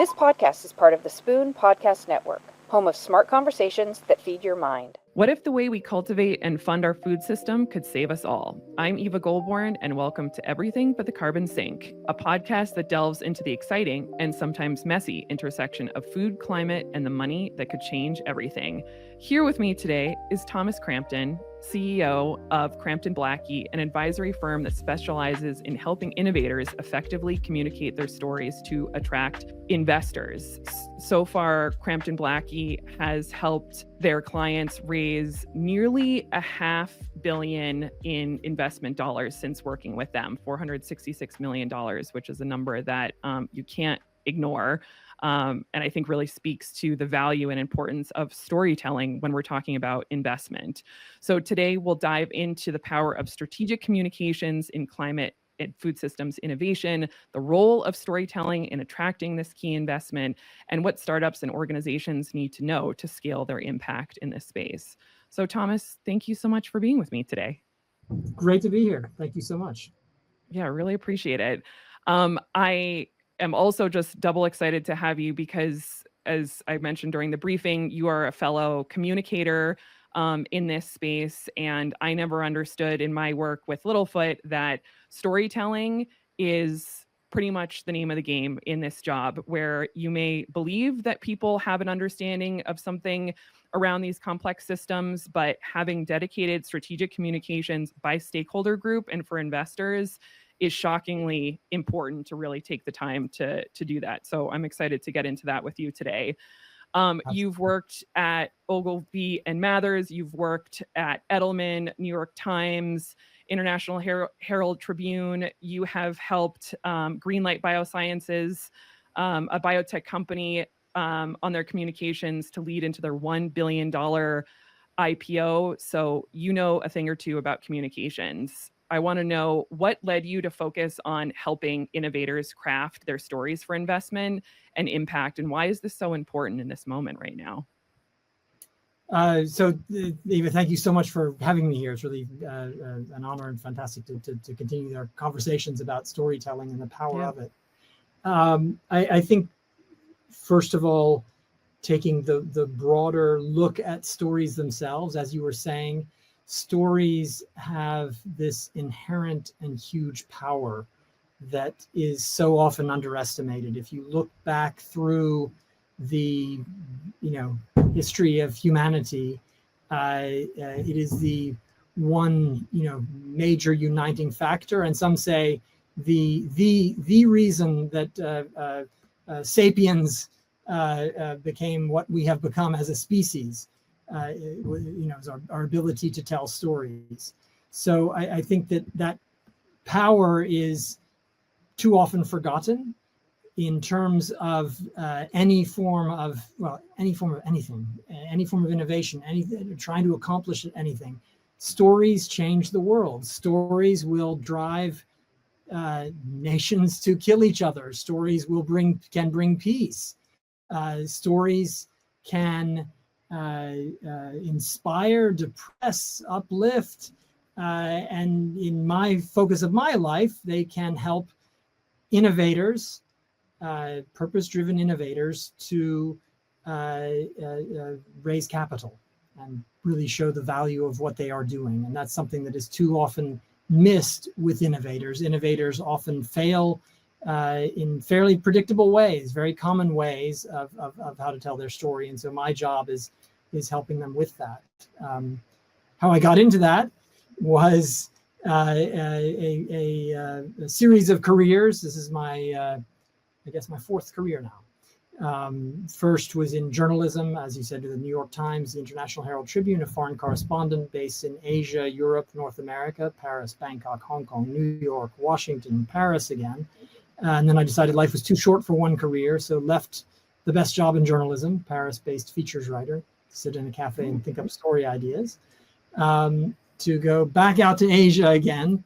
This podcast is part of the Spoon Podcast Network, home of smart conversations that feed your mind. What if the way we cultivate and fund our food system could save us all? I'm Eva Goldborn, and welcome to Everything But the Carbon Sink, a podcast that delves into the exciting and sometimes messy intersection of food, climate, and the money that could change everything. Here with me today is Thomas Crampton, CEO of Crampton Blackie, an advisory firm that specializes in helping innovators effectively communicate their stories to attract investors. So far, Crampton Blackie has helped their clients raise nearly $500 million in investment dollars since working with them, $466 million, which is a number that you can't ignore. And I think really speaks to the value and importance of storytelling when we're talking about investment. So today we'll dive into the power of strategic communications in climate and food systems innovation, the role of storytelling in attracting this key investment, and what startups and organizations need to know to scale their impact in this space. So Thomas, thank you so much for being with me today. Great to be here. Thank you so much. Yeah, really appreciate it. I am also just double excited to have you because, as I mentioned during the briefing, you are a fellow communicator in this space. And I never understood in my work with Littlefoot that storytelling is pretty much the name of the game in this job, where you may believe that people have an understanding of something around these complex systems, but having dedicated strategic communications by stakeholder group and for investors is shockingly important to really take the time to do that. So I'm excited to get into that with you today. You've worked at Ogilvy and Mathers, you've worked at Edelman, New York Times, International Herald Tribune. You have helped Greenlight Biosciences, a biotech company, on their communications to lead into their $1 billion IPO. So you know a thing or two about communications. I want to know what led you to focus on helping innovators craft their stories for investment and impact, and why is this so important in this moment right now? So, Eva, thank you so much for having me here. It's really an honor and fantastic to continue our conversations about storytelling and the power of it. I think, first of all, taking the broader look at stories themselves, as you were saying, stories have this inherent and huge power that is so often underestimated. If you look back through the history of humanity, it is the one major uniting factor, and some say the reason that sapiens became what we have become as a species. Is our ability to tell stories. So I think that power is too often forgotten in terms of any form of anything, any form of innovation, anything trying to accomplish anything. Stories change the world. Stories will drive nations to kill each other. Stories can bring peace. Stories can inspire, depress, uplift, and in my focus of my life, they can help innovators, purpose-driven innovators, to raise capital and really show the value of what they are doing. And that's something that is too often missed with innovators. Innovators often fail in fairly predictable ways, very common ways of how to tell their story. And so my job is helping them with that. How I got into that was a series of careers. This is my fourth career now. First was in journalism, as you said, to the New York Times, the International Herald Tribune, a foreign correspondent based in Asia, Europe, North America, Paris, Bangkok, Hong Kong, New York, Washington, Paris again. And then I decided life was too short for one career, so left the best job in journalism, Paris-based features writer, sit in a cafe and think up story ideas, to go back out to Asia again,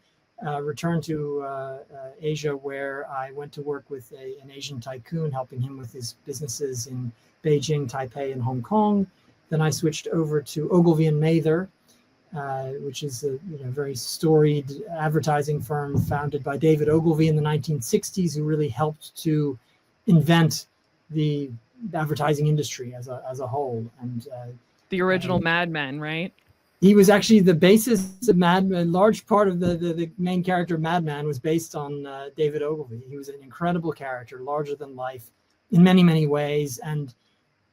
return to Asia, where I went to work with an Asian tycoon, helping him with his businesses in Beijing, Taipei, and Hong Kong. Then I switched over to Ogilvy and Mather, which is a very storied advertising firm founded by David Ogilvy in the 1960s, who really helped to invent the advertising industry as a whole. And the original Mad Men, right? he was actually the basis of Mad Men. A large part of the main character of Mad Men was based on David Ogilvy. He was an incredible character, larger than life in many, many ways. And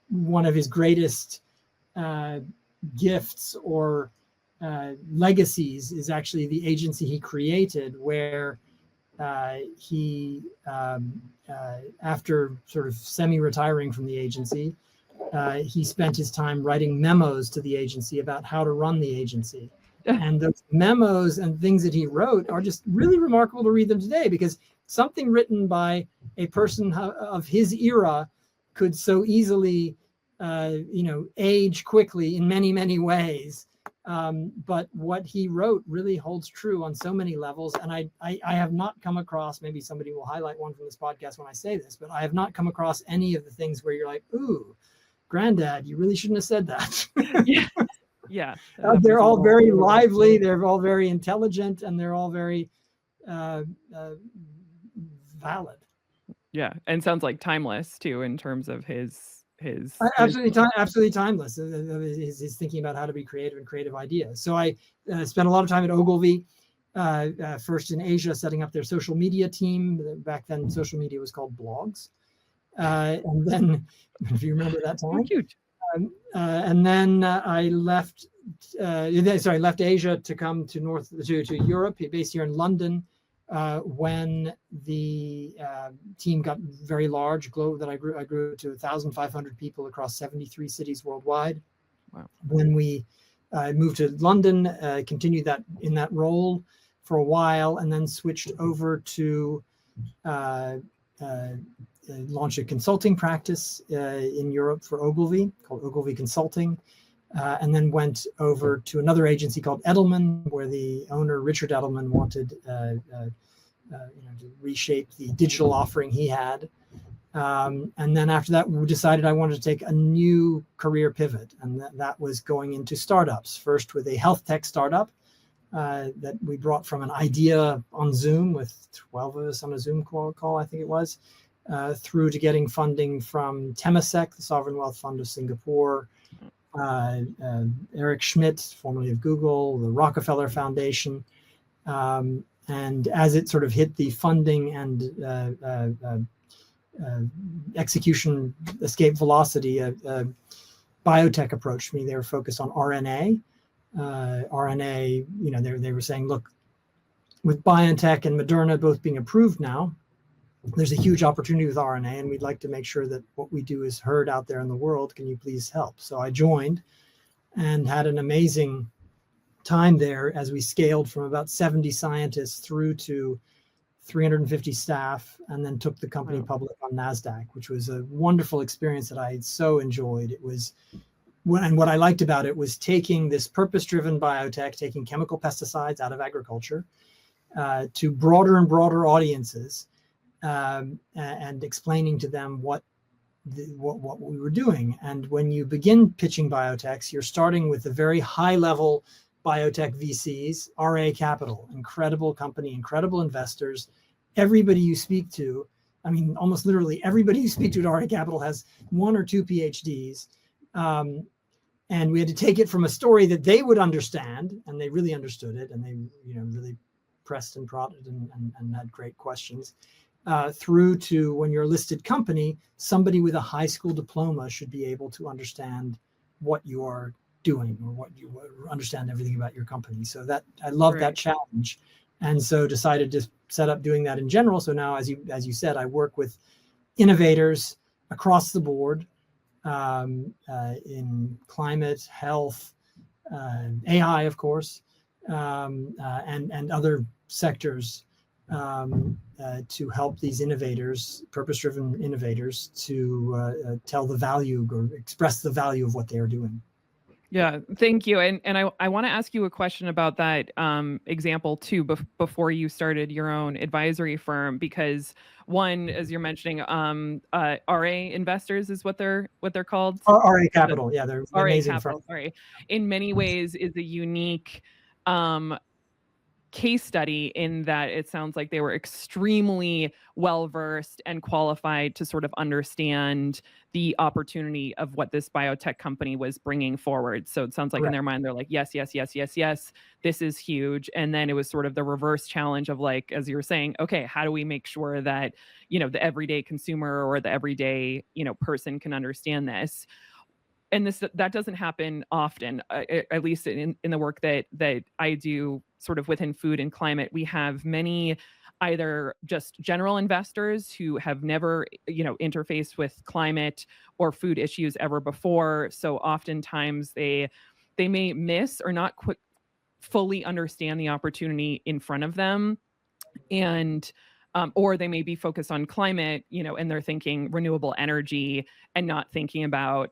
one of his greatest gifts or legacies is actually the agency he created, where he, after sort of semi-retiring from the agency, he spent his time writing memos to the agency about how to run the agency. And those memos and things that he wrote are just really remarkable to read them today, because something written by a person of his era could so easily, age quickly in many, many ways. But what he wrote really holds true on so many levels. And I have not come across, maybe somebody will highlight one from this podcast when I say this, but I have not come across any of the things where you're like, ooh, Granddad, you really shouldn't have said that. Yeah. They're all very lively. They're all very intelligent, and they're all very valid. Yeah, and sounds like timeless too in terms of his absolutely timeless. His thinking about how to be creative and creative ideas. So I spent a lot of time at Ogilvy, first in Asia, setting up their social media team. Back then, social media was called blogs. And then, if you remember that time, cute. And then I left. Left Asia to come to Europe. Based here in London. When the team got very large, that I grew to 1,500 people across 73 cities worldwide. Wow. When we moved to London, continued that in that role for a while, and then switched over to launch a consulting practice in Europe for Ogilvy called Ogilvy Consulting. And then went over to another agency called Edelman, where the owner, Richard Edelman, wanted to reshape the digital offering he had. And then after that, we decided I wanted to take a new career pivot. And that was going into startups, first with a health tech startup that we brought from an idea on Zoom with 12 of us on a Zoom call, I think it was, through to getting funding from Temasek, the Sovereign Wealth Fund of Singapore, Eric Schmidt, formerly of Google, the Rockefeller Foundation. And as it sort of hit the funding and execution escape velocity, biotech approached me. They were focused on RNA. They were saying, look, with BioNTech and Moderna both being approved now, there's a huge opportunity with RNA, and we'd like to make sure that what we do is heard out there in the world. Can you please help? So I joined and had an amazing time there as we scaled from about 70 scientists through to 350 staff, and then took the company public on NASDAQ, which was a wonderful experience that I so enjoyed. And what I liked about it was taking this purpose-driven biotech, taking chemical pesticides out of agriculture to broader and broader audiences, and explaining to them what we were doing. And when you begin pitching biotechs, you're starting with the very high-level biotech VCs, RA Capital, incredible company, incredible investors. Everybody you speak to, I mean, almost literally everybody you speak to at RA Capital has 1 or 2 PhDs. And we had to take it from a story that they would understand, and they really understood it, and they really pressed and prodded and had great questions, through to when you're a listed company, somebody with a high school diploma should be able to understand what you are doing, or what you understand everything about your company. So that I love that challenge, and so decided to set up doing that in general. So now, as you said, I work with innovators across the board in climate, health, AI, of course, and other sectors to help these innovators, purpose-driven innovators, to tell the value or express the value of what they are doing. Yeah, thank you. And I want to ask you a question about that example too, before you started your own advisory firm, because one, as you're mentioning, RA investors is what they're called. RA Capital, yeah, they're RA amazing Capital. firm. Sorry, in many ways is a unique case study in that it sounds like they were extremely well versed and qualified to sort of understand the opportunity of what this biotech company was bringing forward. So it sounds like in their mind, they're like, yes, yes, yes, yes, yes, this is huge. And then it was sort of the reverse challenge of like, as you were saying, okay, how do we make sure that, you know, the everyday consumer or the everyday, you know, person can understand this? And that doesn't happen often, at least in the work that I do sort of within food and climate. We have many either just general investors who have never, you know, interfaced with climate or food issues ever before. So oftentimes they may miss or not fully understand the opportunity in front of them. And or they may be focused on climate, you know, and they're thinking renewable energy and not thinking about,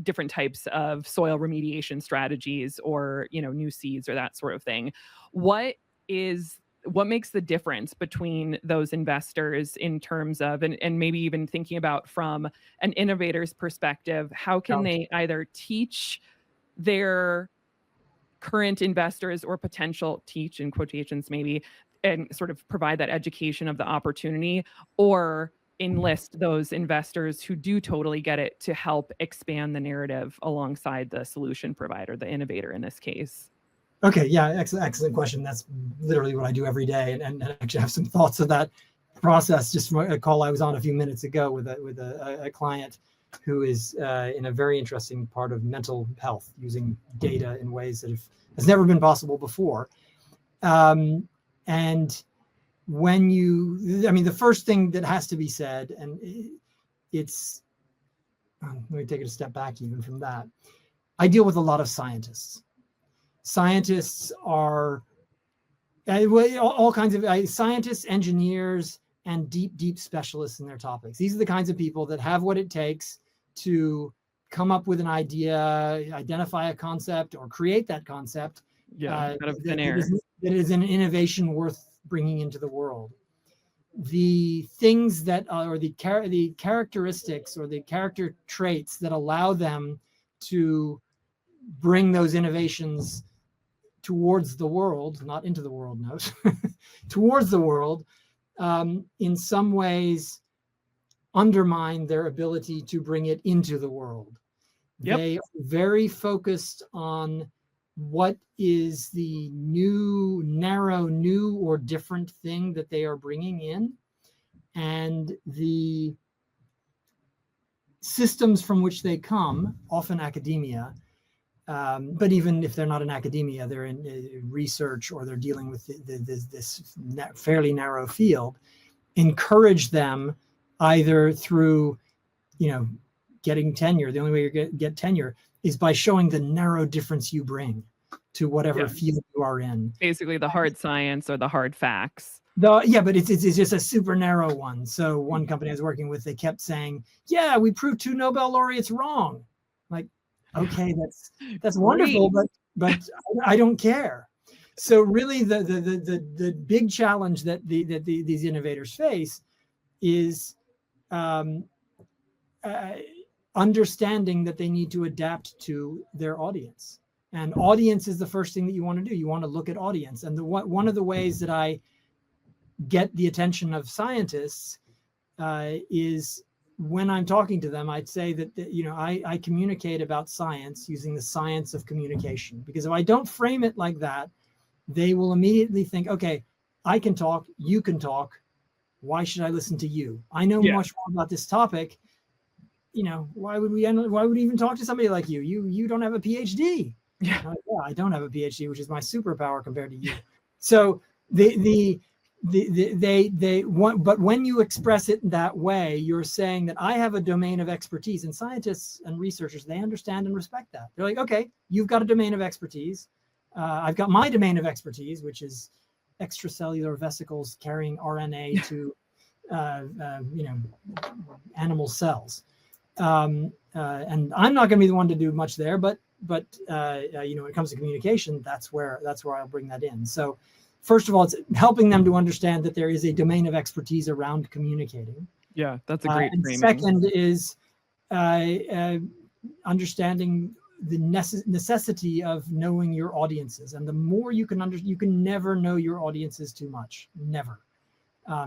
different types of soil remediation strategies or, you know, new seeds or that sort of thing. What makes the difference between those investors in terms of, and maybe even thinking about from an innovator's perspective, how can they either teach their current investors or potential teach in quotations maybe, and sort of provide that education of the opportunity, or enlist those investors who do totally get it to help expand the narrative alongside the solution provider, the innovator in this case? Okay, yeah, excellent question. That's literally what I do every day, and actually have some thoughts of that process just from a call I was on a few minutes ago with a client who is in a very interesting part of mental health, using data in ways that has never been possible before. And when the first thing that has to be said, and it's, let me take it a step back even from that. I deal with a lot of scientists. Scientists are all kinds of scientists, engineers, and deep specialists in their topics. These are the kinds of people that have what it takes to come up with an idea, identify a concept, or create that concept. Out of thin air. That is an innovation worth bringing into the world. The things that are the characteristics or the character traits that allow them to bring those innovations towards the world, not into the world, no, towards the world, in some ways undermine their ability to bring it into the world. Yep. They are very focused on what is the new or different thing that they are bringing in, and the systems from which they come, often academia, but even if they're not in academia, they're in research, or they're dealing with this fairly narrow field, encourage them either through, getting tenure. The only way you get tenure is by showing the narrow difference you bring to whatever field you are in. Basically the hard science or the hard facts. But it's just a super narrow one. So one company I was working with, they kept saying, yeah, we proved 2 Nobel laureates wrong. Like, okay, that's wonderful, but I don't care. So really the big challenge that these innovators face is understanding that they need to adapt to their audience. And audience is the first thing that you want to do. You want to look at audience. And one of the ways that I get the attention of scientists is when I'm talking to them, I'd say that I communicate about science using the science of communication. Because if I don't frame it like that, they will immediately think, okay, I can talk, you can talk. Why should I listen to you? I know much more about this topic. Why would we even talk to somebody like you? You don't have a PhD. Yeah, I don't have a PhD, which is my superpower compared to you. So they want, but when you express it that way, you're saying that I have a domain of expertise, and scientists and researchers, they understand and respect that. They're like, okay, you've got a domain of expertise. I've got my domain of expertise, which is extracellular vesicles carrying RNA to, animal cells. And I'm not going to be the one to do much there, but when it comes to communication, that's where I'll bring that in. So first of all, it's helping them to understand that there is a domain of expertise around communicating. Yeah, that's a great framing. Second is understanding necessity of knowing your audiences, and the more you can never know your audiences too much, never.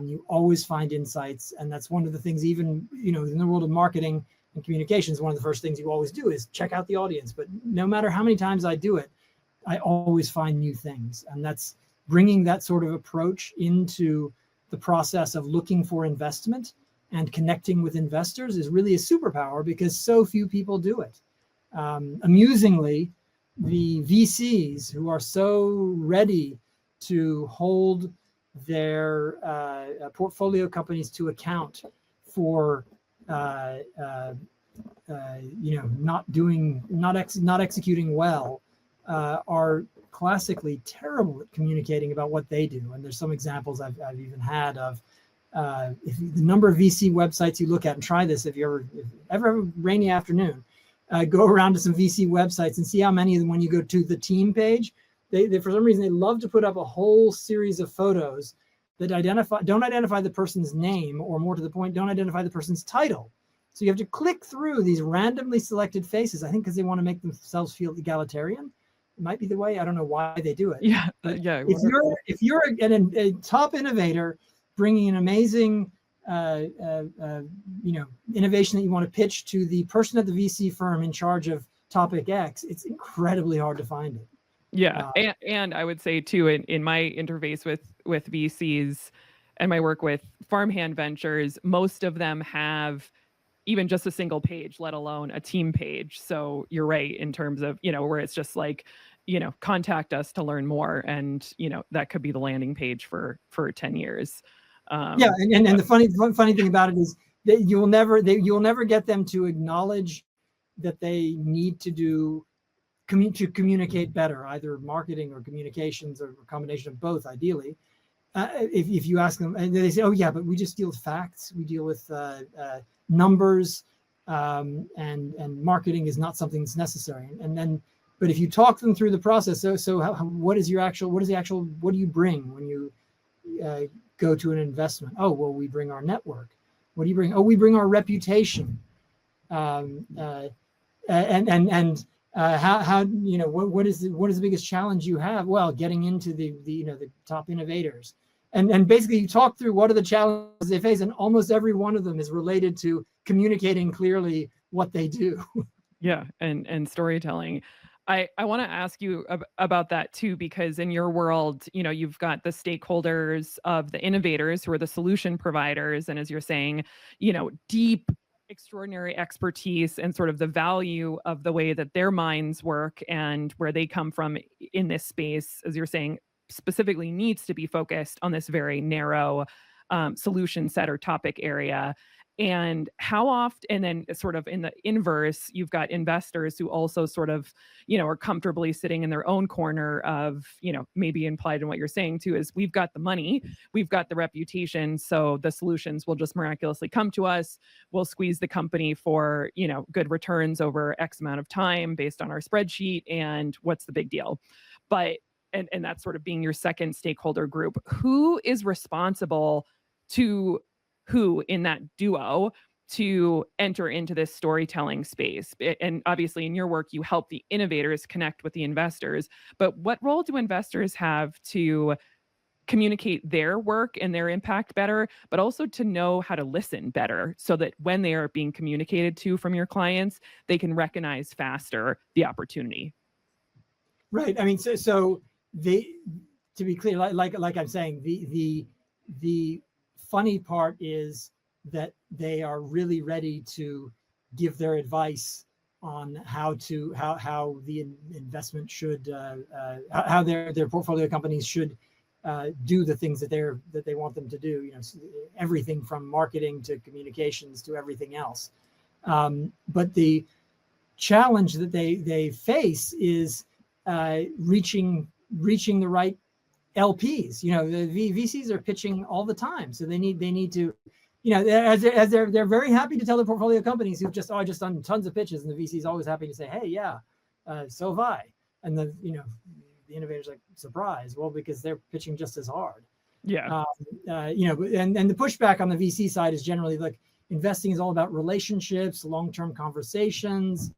You always find insights, and that's one of the things, even in the world of marketing and communications, one of the first things you always do is check out the audience. But no matter how many times I do it, I always find new things, and that's bringing that sort of approach into the process of looking for investment and connecting with investors is really a superpower, because so few people do it. Amusingly, the VCs who are so ready to hold their portfolio companies to account for not executing well are classically terrible at communicating about what they do. And there's some examples I've even had of if the number of VC websites you look at, and try this if you ever have a rainy afternoon, go around to some VC websites and see how many of them, when you go to the team page, they for some reason they love to put up a whole series of photos that don't identify the person's name, or more to the point, don't identify the person's title. So you have to click through these randomly selected faces, I think because they want to make themselves feel egalitarian. It might be the way, I don't know why they do it. Yeah. If you're a top innovator bringing an amazing innovation that you want to pitch to the person at the VC firm in charge of topic X, it's incredibly hard to find it. Yeah. And I would say too, in my interface with VCs and my work with farmhand ventures, most of them have even just a single page, let alone a team page. So you're right in terms of, where it's just like, contact us to learn more. And, that could be the landing page for 10 years. And the funny thing about it is that you'll never get them to acknowledge that they need to communicate better, either marketing or communications, or a combination of both, ideally. If you ask them, and they say, oh yeah, but we just deal with facts, we deal with numbers, and marketing is not something that's necessary. But if you talk them through the process, what do you bring when you go to an investment? Oh, well, we bring our network. What do you bring? Oh, we bring our reputation. What is the biggest challenge you have? Well, getting into the top innovators, and basically you talk through what are the challenges they face, and almost every one of them is related to communicating clearly what they do. Yeah, and storytelling. I want to ask you about that too, because in your world, you've got the stakeholders of the innovators who are the solution providers, and as you're saying, deep, extraordinary expertise and sort of the value of the way that their minds work and where they come from in this space, as you're saying, specifically needs to be focused on this very narrow solution set or topic area. And how often, and then sort of in the inverse, you've got investors who also sort of, are comfortably sitting in their own corner of, maybe implied in what you're saying too, is we've got the money, we've got the reputation, so the solutions will just miraculously come to us. We'll squeeze the company for, good returns over X amount of time based on our spreadsheet, and what's the big deal? But, and that's sort of being your second stakeholder group. Who is responsible to who in that duo to enter into this storytelling space? And obviously in your work, you help the innovators connect with the investors, but what role do investors have to communicate their work and their impact better, but also to know how to listen better so that when they are being communicated to from your clients, they can recognize faster the opportunity? Right. I mean, so to be clear, like I'm saying, the funny part is that they are really ready to give their advice on how the investment should, how their portfolio companies should do the things that they want them to do. Everything from marketing to communications to everything else. But the challenge that they face is reaching the right LPs. The VCs are pitching all the time, so they need to, as they're very happy to tell their portfolio companies who've just done tons of pitches, and the VC is always happy to say, hey, yeah, so have I, and the innovators like, surprise, well, because they're pitching just as hard. Yeah. And the pushback on the VC side is generally like, investing is all about relationships, long-term conversations,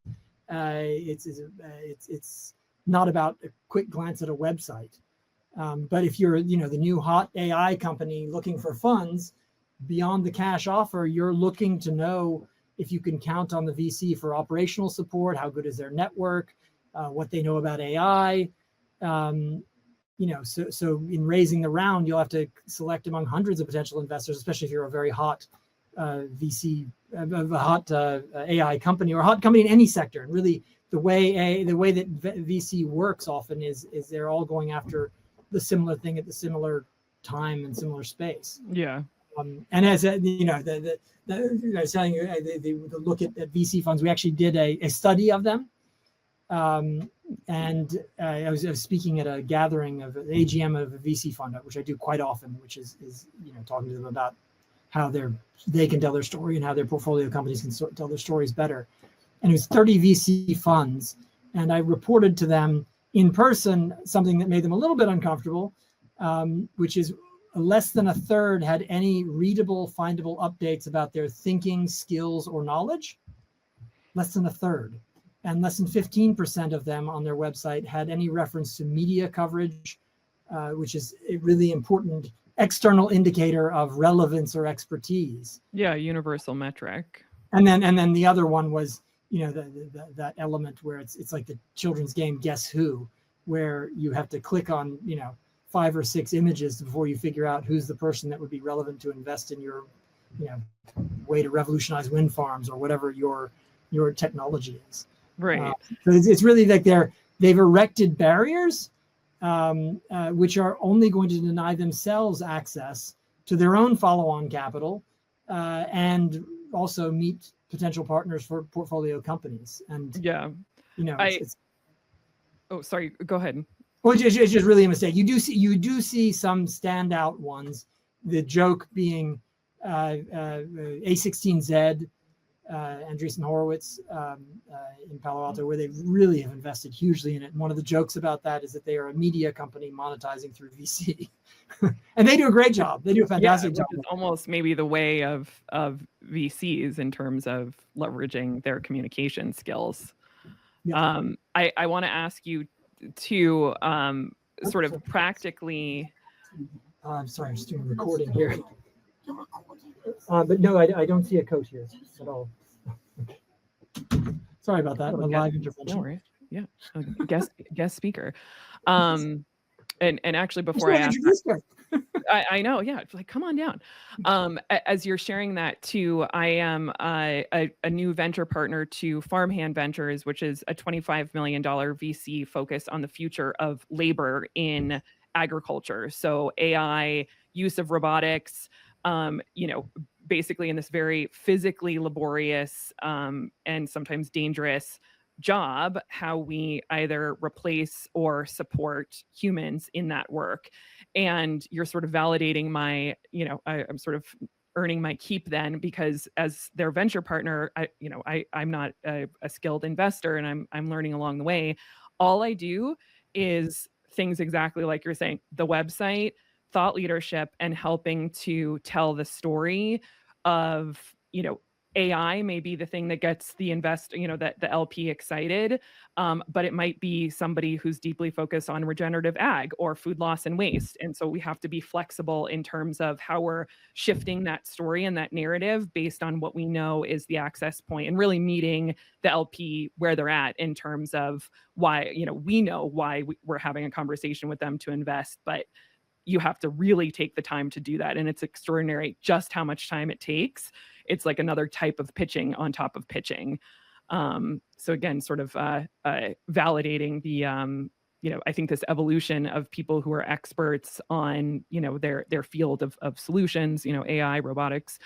It's not about a quick glance at a website. But if you're, the new hot AI company looking for funds, beyond the cash offer, you're looking to know if you can count on the VC for operational support, how good is their network, what they know about AI. So in raising the round, you'll have to select among hundreds of potential investors, especially if you're a very hot VC, a hot AI company or a hot company in any sector. And really, the way that VC works often is they're all going after the similar thing at the similar time and similar space. Yeah. And as I was telling you, the look at VC funds, we actually did a study of them. And I was speaking at a gathering of an AGM of a VC fund, which I do quite often, which is talking to them about how they can tell their story and how their portfolio companies can tell their stories better. And it was 30 VC funds, and I reported to them in person something that made them a little bit uncomfortable, which is less than a third had any readable, findable updates about their thinking, skills, or knowledge. Less than a third. And less than 15% of them on their website had any reference to media coverage, which is a really important external indicator of relevance or expertise. Yeah, universal metric. And then the other one was, that element where it's like the children's game Guess Who, where you have to click on 5 or 6 images before you figure out who's the person that would be relevant to invest in your way to revolutionize wind farms or whatever your technology is. Right. So it's really like they've erected barriers which are only going to deny themselves access to their own follow-on capital and also meet potential partners for portfolio companies. And yeah, oh, sorry, go ahead. Well, it's just really a mistake. You do see some standout ones. The joke being A16Z, Andreessen Horowitz in Palo Alto, where they really have invested hugely in it. And one of the jokes about that is that they are a media company monetizing through VC, and they do a great job. They do a fantastic job. Which is almost maybe the way of VCs in terms of leveraging their communication skills. Yeah. I want to ask you to sort of practically. I'm sorry, I'm just doing a recording here. But no, I don't see a coat here at all. Sorry about that. A live intervention. No worries. Yeah, guest speaker. And actually, before I ask, I know. Yeah, it's like, come on down. As you're sharing that too, I am a new venture partner to Farmhand Ventures, which is a $25 million VC focused on the future of labor in agriculture. So AI, use of robotics. Basically in this very physically laborious and sometimes dangerous job, how we either replace or support humans in that work. And you're sort of validating my, I'm sort of earning my keep then, because as their venture partner, I'm not a skilled investor, and I'm learning along the way. All I do is things exactly like you're saying, the website, thought leadership, and helping to tell the story of, AI may be the thing that gets the that the LP excited, but it might be somebody who's deeply focused on regenerative ag or food loss and waste. And so we have to be flexible in terms of how we're shifting that story and that narrative based on what we know is the access point, and really meeting the LP where they're at in terms of why, we know why we're having a conversation with them to invest, but you have to really take the time to do that. And it's extraordinary just how much time it takes. It's like another type of pitching on top of pitching. So again, sort of validating the, I think this evolution of people who are experts on, their field of solutions, AI, robotics,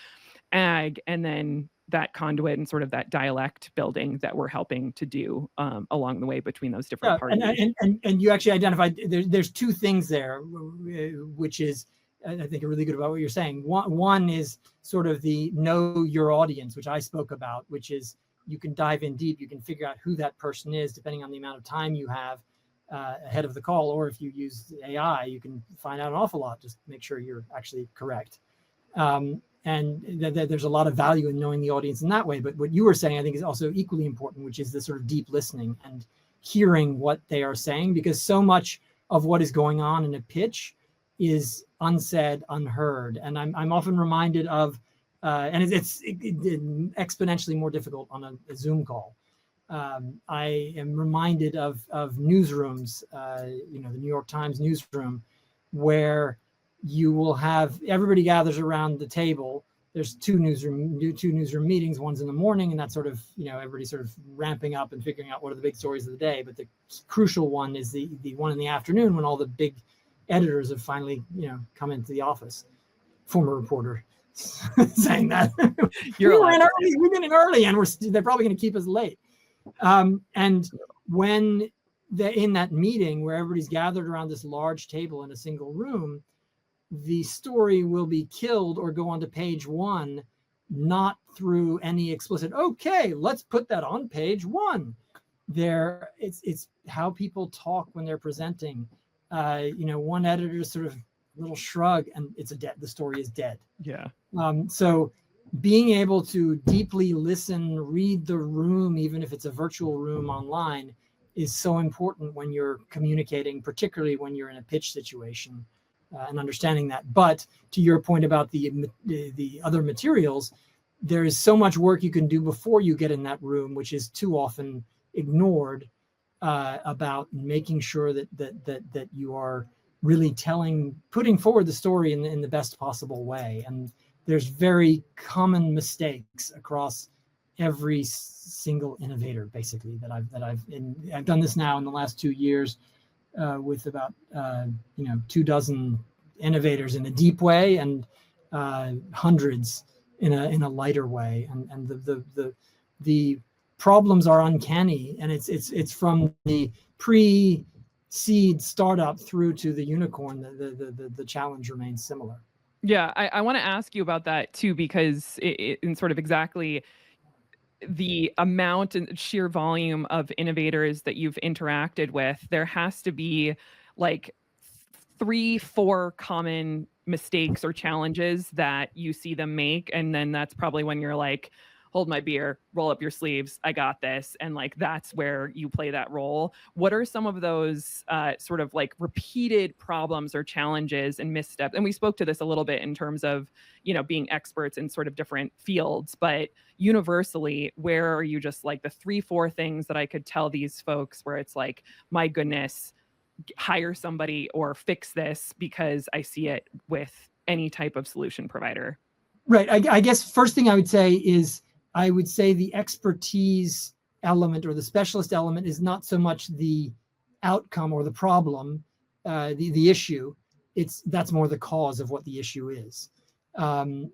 ag, and then that conduit and sort of that dialect building that we're helping to do along the way between those different parties. And you actually identified there's 2 things there, which is I think are really good about what you're saying. One is sort of the know your audience, which I spoke about, which is you can dive in deep, you can figure out who that person is depending on the amount of time you have ahead of the call, or if you use AI, you can find out an awful lot. Just make sure you're actually correct. and that there's a lot of value in knowing the audience in that way. But what you were saying, I think, is also equally important, which is the sort of deep listening and hearing what they are saying, because so much of what is going on in a pitch is unsaid, unheard. And I'm often reminded of, and it's exponentially more difficult on a Zoom call. I am reminded of newsrooms, the New York Times newsroom, where you will have everybody gathers around the table. There's two newsroom meetings. One's in the morning, and that's sort of, everybody sort of ramping up and figuring out what are the big stories of the day. But the crucial one is the one in the afternoon, when all the big editors have finally, come into the office. Former reporter saying that. We've been in early, and they're probably going to keep us late. And when they're in that meeting where everybody's gathered around this large table in a single room, the story will be killed or go on to page one, not through any explicit, okay, let's put that on page one. It's how people talk when they're presenting. One editor sort of little shrug, and the story is dead. Yeah. So being able to deeply listen, read the room, even if it's a virtual room online, is so important when you're communicating, particularly when you're in a pitch situation, and understanding that. But to your point about the other materials, there is so much work you can do before you get in that room, which is too often ignored, about making sure that you are really putting forward the story in the best possible way. And there's very common mistakes across every single innovator, basically, that I've done this now in the last 2 years, with about 24 innovators in a deep way, and hundreds in a lighter way. And the problems are uncanny, and it's from the pre-seed startup through to the unicorn. The challenge remains similar. Yeah, I want to ask you about that too, because in sort of exactly the amount and sheer volume of innovators that you've interacted with, there has to be like 3-4 common mistakes or challenges that you see them make. And then that's probably when you're like, hold my beer, roll up your sleeves, I got this. And like, that's where you play that role. What are some of those sort of like repeated problems or challenges and missteps? And we spoke to this a little bit in terms of, being experts in sort of different fields, but universally, where are you just like the 3-4 things that I could tell these folks where it's like, my goodness, hire somebody or fix this, because I see it with any type of solution provider? Right. I guess first thing I would say is, the expertise element or the specialist element is not so much the outcome or the problem, the issue. That's more the cause of what the issue is. And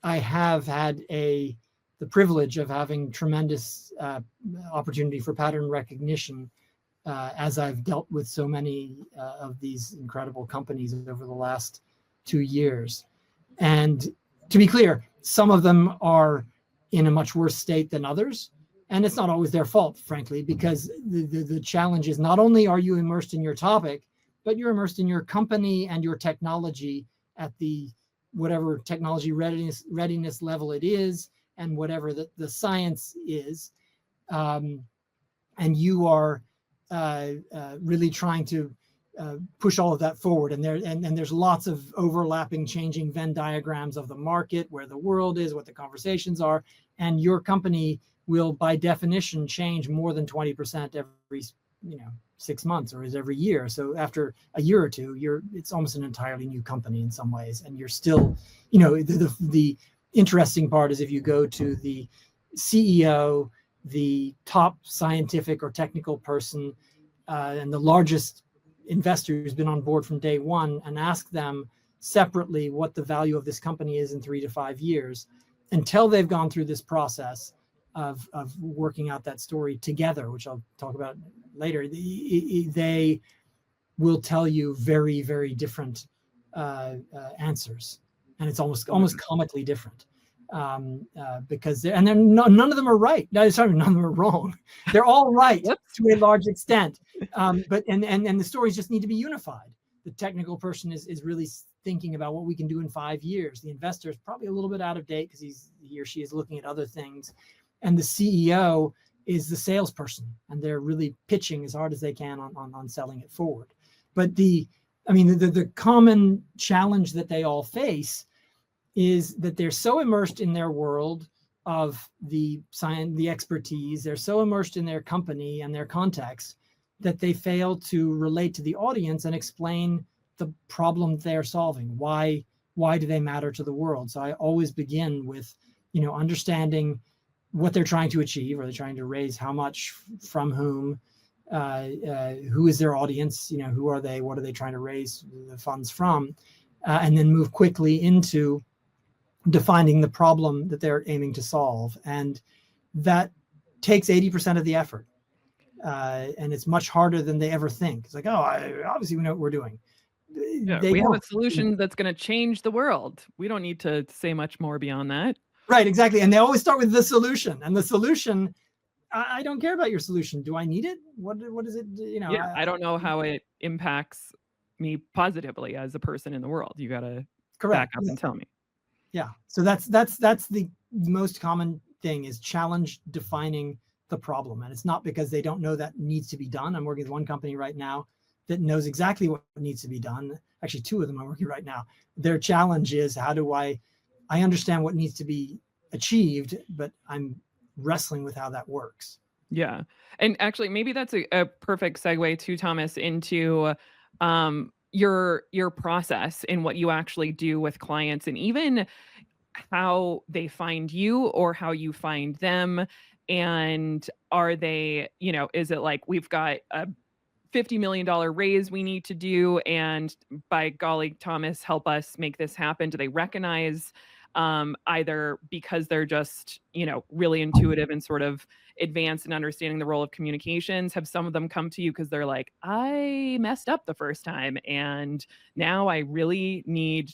I have had the privilege of having tremendous opportunity for pattern recognition, as I've dealt with so many of these incredible companies over the last 2 years. And to be clear, some of them are in a much worse state than others. And it's not always their fault, frankly, because the challenge is not only are you immersed in your topic, but you're immersed in your company and your technology at the whatever technology readiness level it is, and whatever the science is. And you are really trying to push all of that forward. And there's lots of overlapping, changing Venn diagrams of the market, where the world is, what the conversations are. And your company will, by definition, change more than 20% every 6 months, or is every year. So after a year or two, it's almost an entirely new company in some ways. And you're still, the interesting part is if you go to the CEO, the top scientific or technical person, and the largest investor who's been on board from day one, and ask them separately what the value of this company is in 3 to 5 years, until they've gone through this process of working out that story together, which I'll talk about later, they will tell you very, very different answers. And it's almost comically different. Because none of them are right. No, sorry, none of them are wrong. They're all right to a large extent. But the stories just need to be unified. The technical person is really thinking about what we can do in 5 years. The investor is probably a little bit out of date because he or she is looking at other things. And the CEO is the salesperson, and they're really pitching as hard as they can on selling it forward. But the common challenge that they all face is that they're so immersed in their world of the science, the expertise, they're so immersed in their company and their context that they fail to relate to the audience and explain the problem they're solving. Why do they matter to the world? So I always begin with, understanding what they're trying to achieve. Are they trying to raise how much, from whom, who is their audience? Who are they? What are they trying to raise the funds from? And then move quickly into defining the problem that they're aiming to solve. And that takes 80% of the effort. And it's much harder than they ever think. It's like, obviously we know what we're doing. Yeah, we have a solution that's going to change the world. We don't need to say much more beyond that. Right, exactly. And they always start with the solution. And the solution, I don't care about your solution. Do I need it? What is it? Yeah, I don't know how it impacts me positively as a person in the world. You got to back up and tell me. Yeah. So that's the most common thing, is challenge defining the problem. And it's not because they don't know that needs to be done. I'm working with one company right now that knows exactly what needs to be done. Actually, two of them I'm working right now. Their challenge is, how do I understand what needs to be achieved, but I'm wrestling with how that works. Yeah. And actually, maybe that's a perfect segue too, Thomas, into your process and what you actually do with clients, and even how they find you or how you find them. And are they, is it like, we've got a $50 million raise we need to do, and by golly, Thomas, help us make this happen? Do they recognize either because they're just, really intuitive and sort of advanced in understanding the role of communications? Have some of them come to you because they're like, I messed up the first time, and now I really need,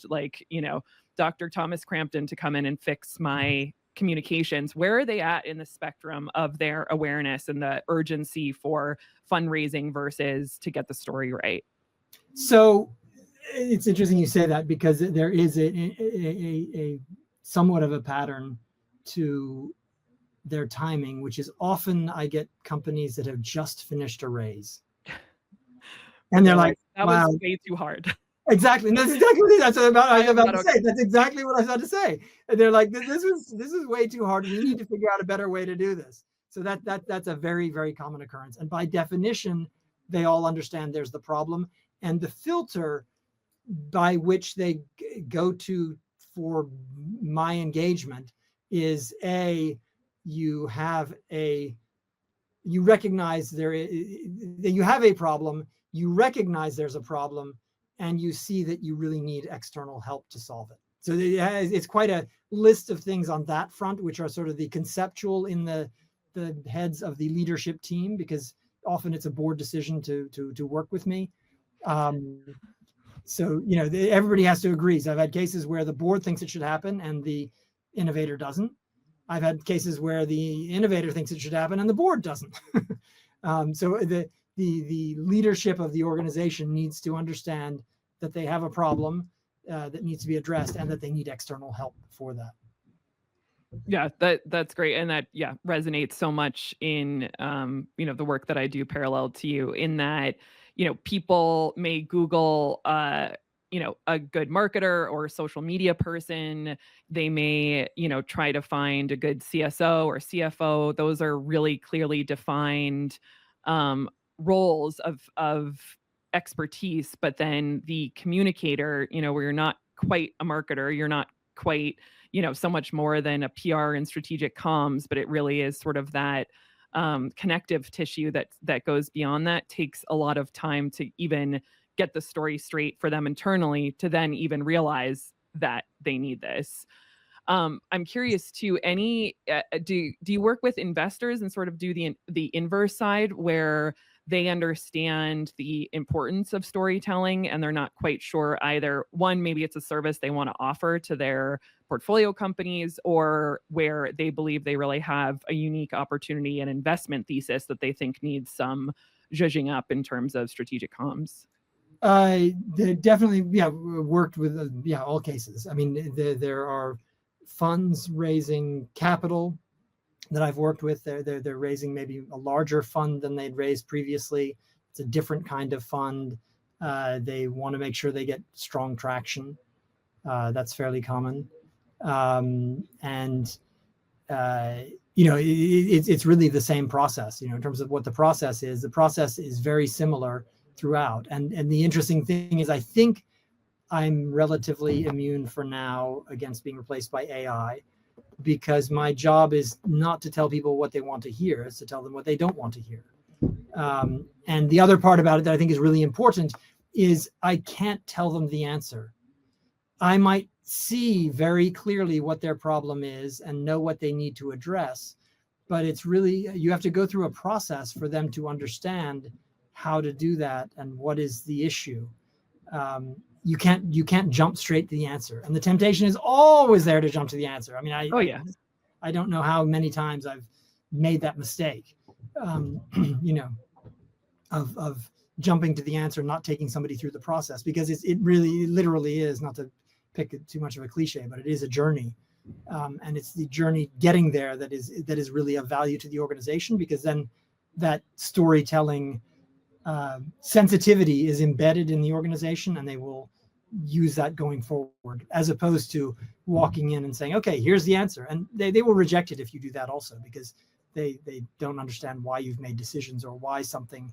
Dr. Thomas Crampton to come in and fix my communications? Where are they at in the spectrum of their awareness and the urgency for fundraising versus to get the story right? So it's interesting you say that, because there is a somewhat of a pattern to their timing, which is often I get companies that have just finished a raise. And they're like, that was way too hard. Exactly. And that's exactly what I was about to say. That's exactly what I was about to say. And they're like, this is way too hard. We need to figure out a better way to do this. So that's a very, very common occurrence. And by definition, they all understand there's the problem. And the filter by which they go to for my engagement is, you recognize that you have a problem, you recognize there's a problem, and you see that you really need external help to solve it. So it's quite a list of things on that front, which are sort of the conceptual in the heads of the leadership team, because often it's a board decision to work with me. So, everybody has to agree. So I've had cases where the board thinks it should happen and the innovator doesn't. I've had cases where the innovator thinks it should happen and the board doesn't. So the leadership of the organization needs to understand that they have a problem that needs to be addressed, and that they need external help for that. Yeah, that's great. And that, resonates so much in, the work that I do parallel to you, in that, people may Google, a good marketer or social media person. They may, try to find a good CSO or CFO. Those are really clearly defined roles of expertise. But then the communicator, where you're not quite a marketer, you're not quite, so much more than a PR and strategic comms, but it really is sort of that connective tissue that goes beyond that. Takes a lot of time to even get the story straight for them internally, to then even realize that they need this. I'm curious too, do you work with investors and sort of do the inverse side, where they understand the importance of storytelling and they're not quite sure either, one, maybe it's a service they want to offer to their portfolio companies, or where they believe they really have a unique opportunity and investment thesis that they think needs some zhuzhing up in terms of strategic comms? They definitely, worked with, all cases. I mean, there are funds raising capital that I've worked with. They're raising maybe a larger fund than they'd raised previously. It's a different kind of fund. They want to make sure they get strong traction. That's fairly common. It's really the same process, in terms of what the process is. The process is very similar throughout. And the interesting thing is, I think I'm relatively immune for now against being replaced by AI, because my job is not to tell people what they want to hear, it's to tell them what they don't want to hear. And the other part about it that I think is really important is I can't tell them the answer. I might see very clearly what their problem is and know what they need to address, but it's really, you have to go through a process for them to understand how to do that and what is the issue. You can't jump straight to the answer, and the temptation is always there to jump to the answer. I mean, I don't know how many times I've made that mistake, of jumping to the answer, not taking somebody through the process, because it literally is, not to pick too much of a cliche, but it is a journey. And it's the journey getting there that is really of value to the organization, because then that storytelling sensitivity is embedded in the organization, and they will use that going forward, as opposed to walking in and saying, okay, here's the answer. And they will reject it if you do that also, because they don't understand why you've made decisions or why something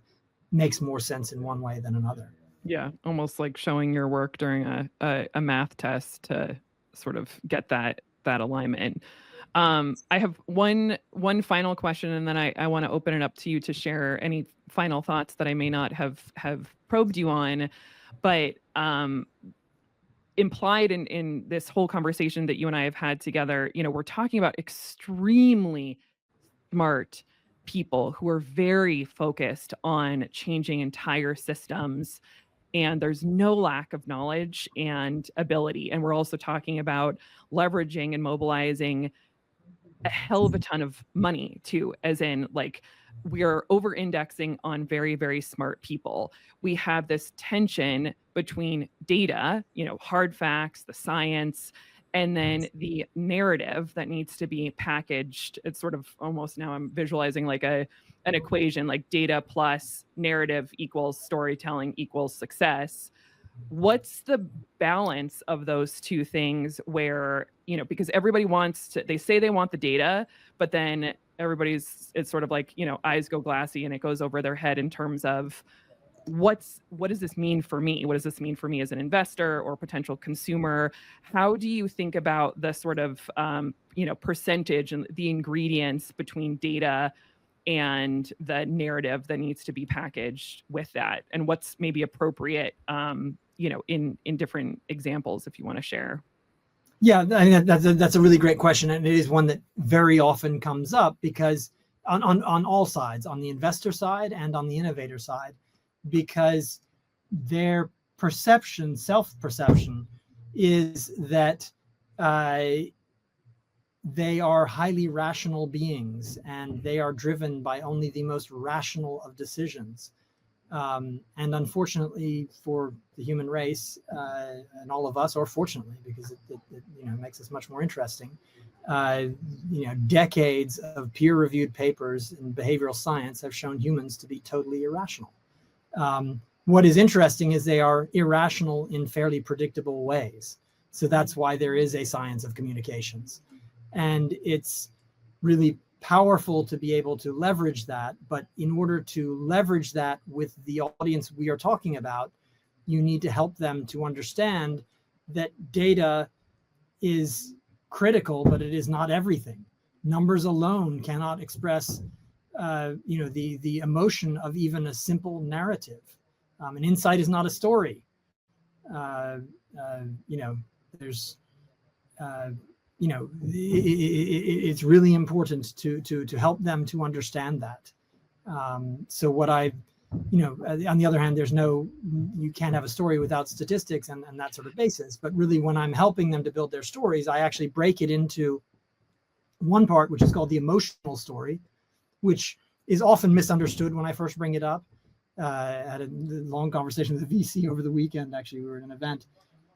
makes more sense in one way than another. Yeah, almost like showing your work during a math test to sort of get that alignment. I have one final question, and then I want to open it up to you to share any final thoughts that I may not have probed you on. But implied in this whole conversation that you and I have had together, we're talking about extremely smart people who are very focused on changing entire systems, and there's no lack of knowledge and ability. And we're also talking about leveraging and mobilizing a hell of a ton of money too, as in, like, we are over indexing on very, very smart people. We have this tension between data, hard facts, the science, and then the narrative that needs to be packaged. It's sort of almost, now I'm visualizing like an equation, like data plus narrative equals storytelling equals success. What's the balance of those two things where, because everybody they say they want the data, but then it's sort of like, eyes go glassy and it goes over their head in terms of what does this mean for me? What does this mean for me as an investor or potential consumer? How do you think about the sort of, percentage and the ingredients between data and the narrative that needs to be packaged with that, and what's maybe appropriate, in different examples, if you want to share? Yeah, I mean, that's a really great question, and it is one that very often comes up, because on all sides, on the investor side and on the innovator side, because their self-perception is that they are highly rational beings, and they are driven by only the most rational of decisions. And unfortunately for the human race, and all of us, or fortunately, because it makes us much more interesting, decades of peer-reviewed papers in behavioral science have shown humans to be totally irrational. What is interesting is they are irrational in fairly predictable ways. So that's why there is a science of communications. And it's really powerful to be able to leverage that. But in order to leverage that with the audience we are talking about, you need to help them to understand that data is critical, but it is not everything. Numbers alone cannot express the emotion of even a simple narrative. An insight is not a story. It's really important to help them to understand that. So what on the other hand, you can't have a story without statistics and that sort of basis. But really, when I'm helping them to build their stories, I actually break it into one part, which is called the emotional story, which is often misunderstood when I first bring it up. had a long conversation with a VC over the weekend. Actually, we were at an event,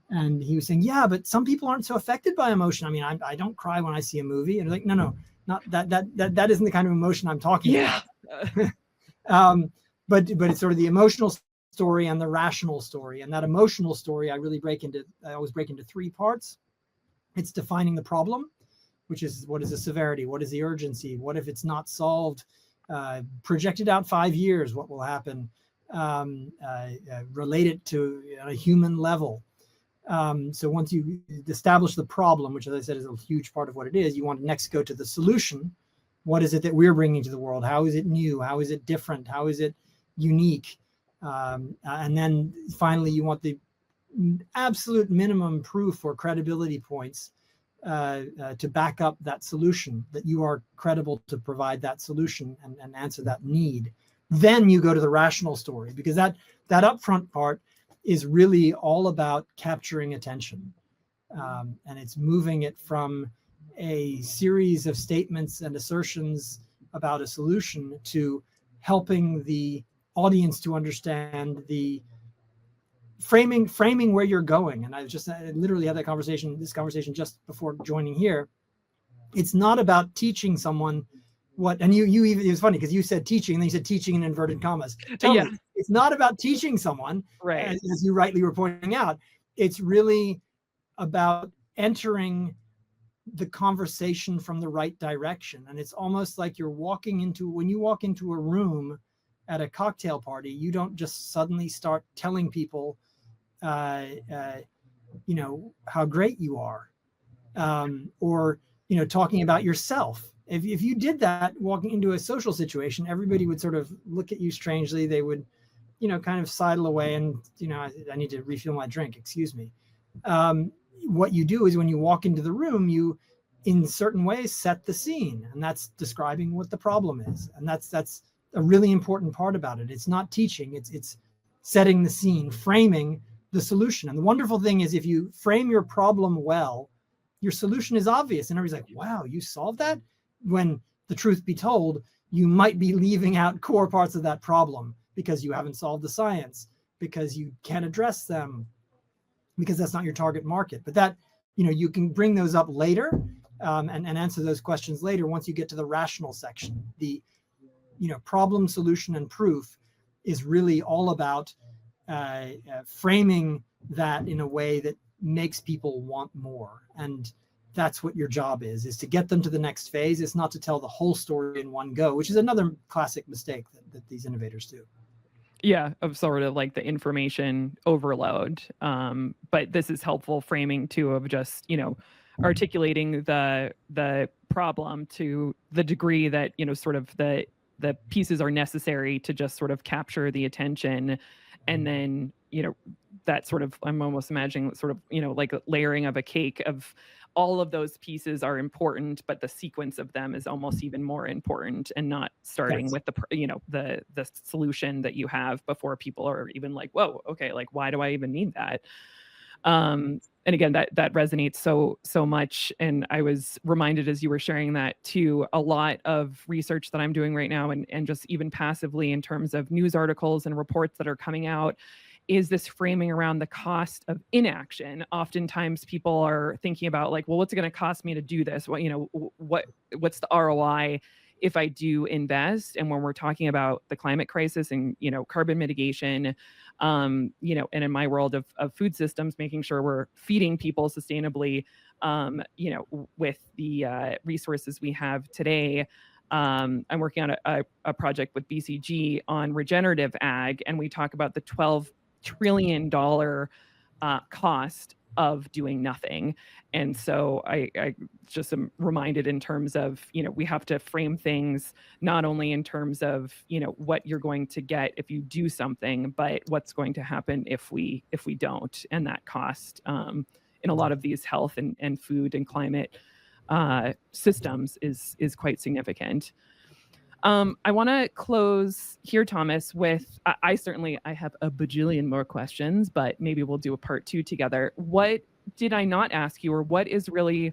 and he was saying, "Yeah, but some people aren't so affected by emotion. I mean, I don't cry when I see a movie." And like, no, not that isn't the kind of emotion I'm talking about. But it's sort of the emotional story and the rational story. And that emotional story, I always break into three parts. It's defining the problem, which is, what is the severity? What is the urgency? What if it's not solved? Projected out 5 years, what will happen? Relate it to a human level. So once you establish the problem, which, as I said, is a huge part of what it is, you want to next go to the solution. What is it that we're bringing to the world? How is it new? How is it different? How is it unique? And then finally, you want the absolute minimum proof or credibility points to back up that solution, that you are credible to provide that solution and answer that need. Then you go to the rational story, because that upfront part is really all about capturing attention. And it's moving it from a series of statements and assertions about a solution to helping the audience to understand the framing where you're going. And I literally had this conversation just before joining here. It's not about teaching someone what, and you even, it was funny because you said teaching and then you said teaching in inverted commas. Totally. Yeah. It's not about teaching someone, right? As you rightly were pointing out. It's really about entering the conversation from the right direction. And it's almost like when you walk into a room at a cocktail party, you don't just suddenly start telling people, how great you are, or, talking about yourself. If you did that walking into a social situation, everybody would sort of look at you strangely. They would, kind of sidle away and, I need to refill my drink, excuse me. What you do is when you walk into the room, you, in certain ways, set the scene, and that's describing what the problem is. And that's a really important part about it. It's not teaching, it's setting the scene, framing the solution. And the wonderful thing is, if you frame your problem well, your solution is obvious. And everybody's like, wow, you solved that? When the truth be told, you might be leaving out core parts of that problem because you haven't solved the science, because you can't address them, because that's not your target market. But that, you can bring those up later and answer those questions later once you get to the rational section. The, problem, solution, and proof is really all about framing that in a way that makes people want more. And that's what your job is to get them to the next phase. It's not to tell the whole story in one go, which is another classic mistake that these innovators do. Yeah, of sort of like the information overload. But this is helpful framing too, of just, articulating the problem to the degree that, sort of the pieces are necessary to just sort of capture the attention. And then, that sort of, I'm almost imagining sort of, like a layering of a cake of all of those pieces are important, but the sequence of them is almost even more important, and not starting with the solution that you have before people are even like, whoa, okay, like, why do I even need that? And again, that resonates so much. And I was reminded as you were sharing that too, a lot of research that I'm doing right now, and just even passively in terms of news articles and reports that are coming out, is this framing around the cost of inaction. Oftentimes people are thinking about like, well, what's it going to cost me to do this? What's the ROI if I do invest? And when we're talking about the climate crisis and, carbon mitigation, and in my world of food systems, making sure we're feeding people sustainably, with the resources we have today. I'm working on a project with BCG on regenerative ag, and we talk about the $12 trillion cost of doing nothing. And so I just am reminded in terms of, we have to frame things not only in terms of, what you're going to get if you do something, but what's going to happen if we don't. And that cost in a lot of these health and food and climate systems is quite significant. I want to close here, Thomas, with, I have a bajillion more questions, but maybe we'll do a part 2 together. What did I not ask you, or what is really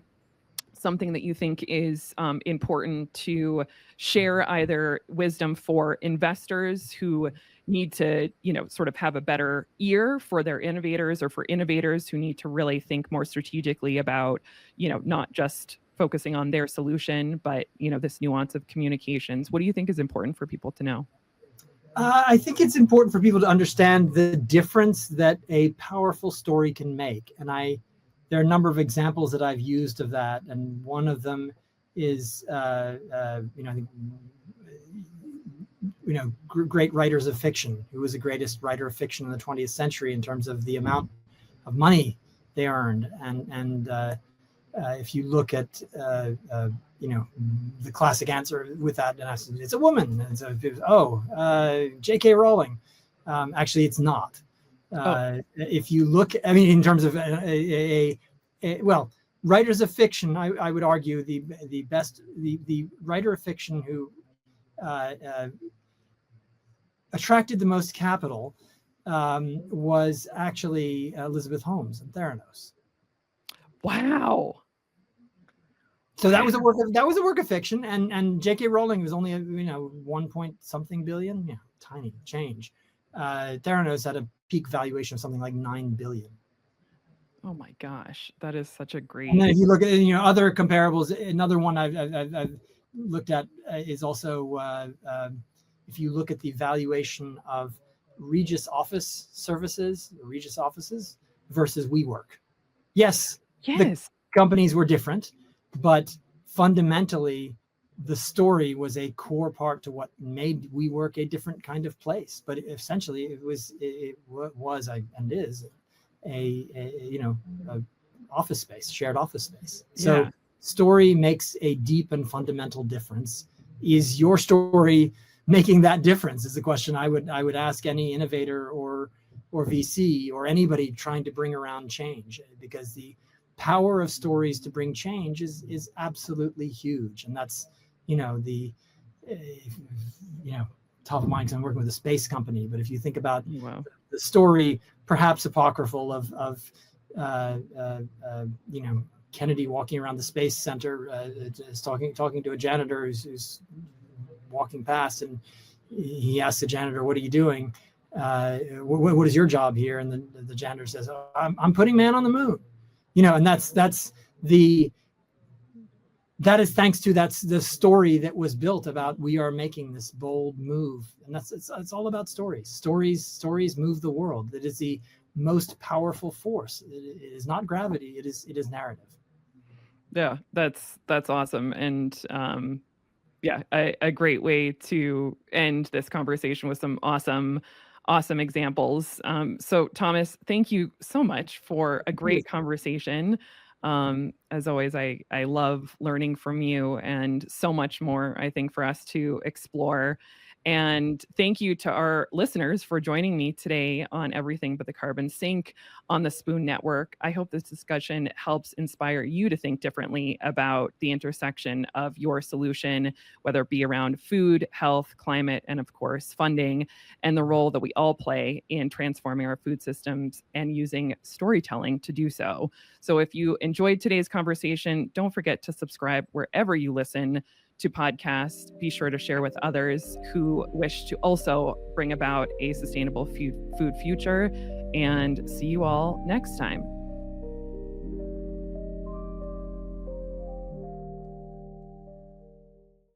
something that you think is important to share, either wisdom for investors who, need to, sort of have a better ear for their innovators, or for innovators who need to really think more strategically about, not just focusing on their solution, but, this nuance of communications. What do you think is important for people to know? I think it's important for people to understand the difference that a powerful story can make. And there are a number of examples that I've used of that. And one of them is, I think, great writers of fiction. Who was the greatest writer of fiction in the 20th century in terms of the amount of money they earned? And if you look at, the classic answer with that, and it's a woman. And so, J.K. Rowling. Actually, it's not. If you look, in terms of writers of fiction, I would argue the best, the writer of fiction who attracted the most capital was actually Elizabeth Holmes and Theranos. Wow. So that was a work of fiction, and J.K. Rowling was only 1 point something billion, tiny change. Theranos had a peak valuation of something like 9 billion. Oh my gosh, that is such a great. And then if you look at other comparables, another one I've looked at is also if you look at the valuation of Regis offices versus WeWork. Yes. The companies were different, but fundamentally, the story was a core part to what made WeWork a different kind of place. But essentially, it was and is a office space, shared office space. So story makes a deep and fundamental difference. Is your story making that difference? Is the question I would ask any innovator or VC or anybody trying to bring around change, because the power of stories to bring change is absolutely huge. And that's top of mind, because I'm working with a space company. But if you think about the story, perhaps apocryphal, of Kennedy walking around the space center, talking to a janitor who's walking past, and he asks the janitor, "What are you doing? What is your job here?" And the janitor says, "Oh, I'm putting man on the moon." And that is thanks to that's the story that was built about, we are making this bold move. And it's all about stories. Stories move the world. It is the most powerful force. It is not gravity. It is narrative. Yeah, that's awesome. And a great way to end this conversation with some awesome examples. So Thomas, thank you so much for a great conversation. As always, I love learning from you, and so much more, I think, for us to explore. And thank you to our listeners for joining me today on Everything But the Carbon Sink on the Spoon Network. I hope this discussion helps inspire you to think differently about the intersection of your solution, whether it be around food, health, climate, and of course, funding, and the role that we all play in transforming our food systems and using storytelling to do so. So if you enjoyed today's conversation, don't forget to subscribe wherever you listen to podcasts. Be sure to share with others who wish to also bring about a sustainable food future, and see you all next time.